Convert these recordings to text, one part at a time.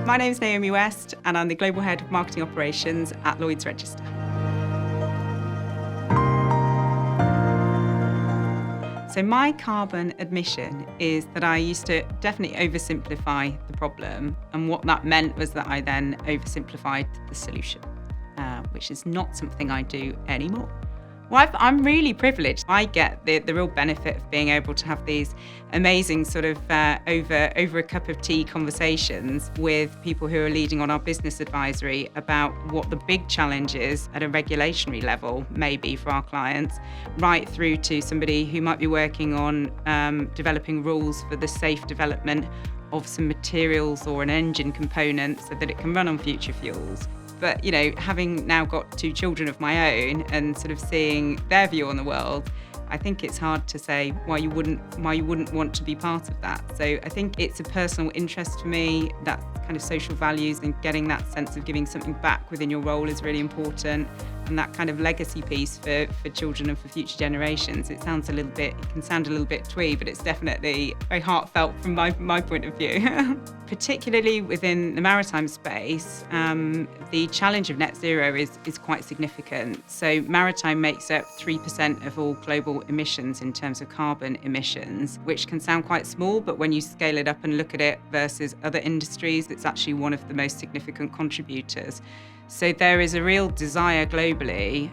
My name is Naomi West and I'm the Global Head of Marketing Operations at Lloyd's Register. So my carbon admission is that I used to definitely oversimplify the problem, and what that meant was that I then oversimplified the solution, which is not something I do anymore. Well, I'm really privileged. I get the real benefit of being able to have these amazing sort of over a cup of tea conversations with people who are leading on our business advisory about what the big challenges at a regulatory level may be for our clients, right through to somebody who might be working on developing rules for the safe development of some materials or an engine component so that it can run on future fuels. But, having now got two children of my own and sort of seeing their view on the world, I think it's hard to say why you wouldn't want to be part of that. So I think it's a personal interest for me. That kind of social values and getting that sense of giving something back within your role is really important. And that kind of legacy piece for children and for future generations. It can sound a little bit twee, but it's definitely very heartfelt from my point of view. Particularly within the maritime space, the challenge of net zero is quite significant. So maritime makes up 3% of all global emissions in terms of carbon emissions, which can sound quite small, but when you scale it up and look at it versus other industries, it's actually one of the most significant contributors. So there is a real desire globally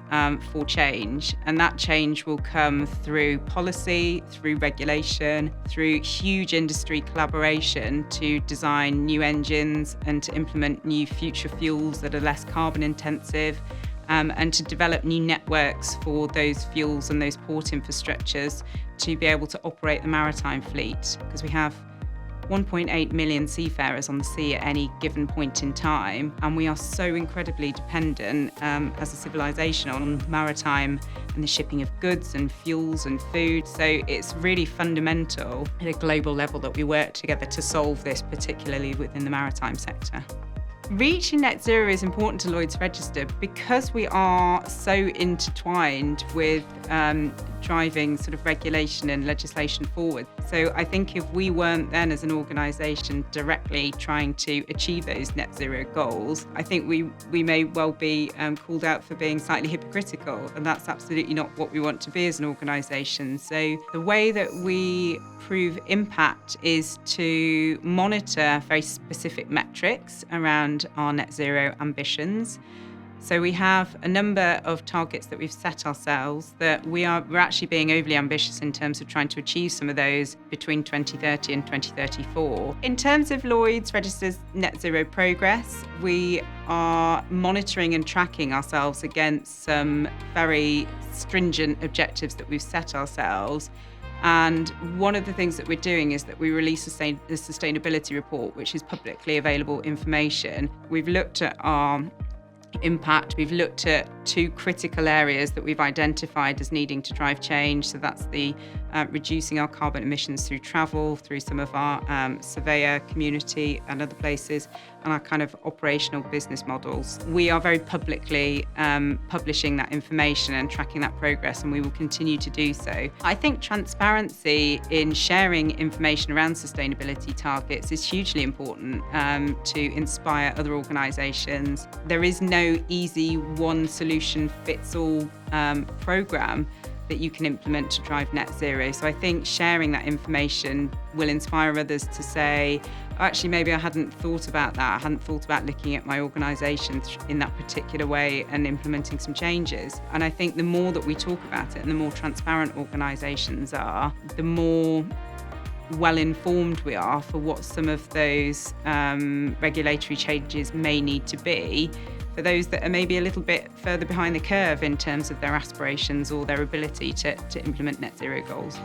for change, and that change will come through policy, through regulation, through huge industry collaboration to design new engines and to implement new future fuels that are less carbon intensive, and to develop new networks for those fuels and those port infrastructures to be able to operate the maritime fleet, because we have 1.8 million seafarers on the sea at any given point in time, and we are so incredibly dependent as a civilization on maritime and the shipping of goods and fuels and food. So it's really fundamental at a global level that we work together to solve this, particularly within the maritime sector. Reaching net zero is important to Lloyd's Register because we are so intertwined with driving sort of regulation and legislation forward. So I think if we weren't then as an organisation directly trying to achieve those net zero goals, I think we may well be called out for being slightly hypocritical, and that's absolutely not what we want to be as an organisation. So the way that we prove impact is to monitor very specific metrics around our net zero ambitions. So we have a number of targets that we've set ourselves that we're actually being overly ambitious in terms of trying to achieve some of those between 2030 and 2034. In terms of Lloyd's Register's net zero progress, we are monitoring and tracking ourselves against some very stringent objectives that we've set ourselves. And one of the things that we're doing is that we release a sustainability report, which is publicly available information. We've looked at our impact. We've looked at two critical areas that we've identified as needing to drive change. So that's the reducing our carbon emissions through travel, through some of our surveyor community and other places, and our kind of operational business models. We are very publicly publishing that information and tracking that progress, and we will continue to do so. I think transparency in sharing information around sustainability targets is hugely important to inspire other organisations. There is no easy one solution fits all programme that you can implement to drive net zero. So I think sharing that information will inspire others to say, oh, actually, maybe I hadn't thought about that. I hadn't thought about looking at my organisation in that particular way and implementing some changes. And I think the more that we talk about it and the more transparent organisations are, the more well-informed we are for what some of those regulatory changes may need to be for those that are maybe a little bit further behind the curve in terms of their aspirations or their ability to implement net zero goals.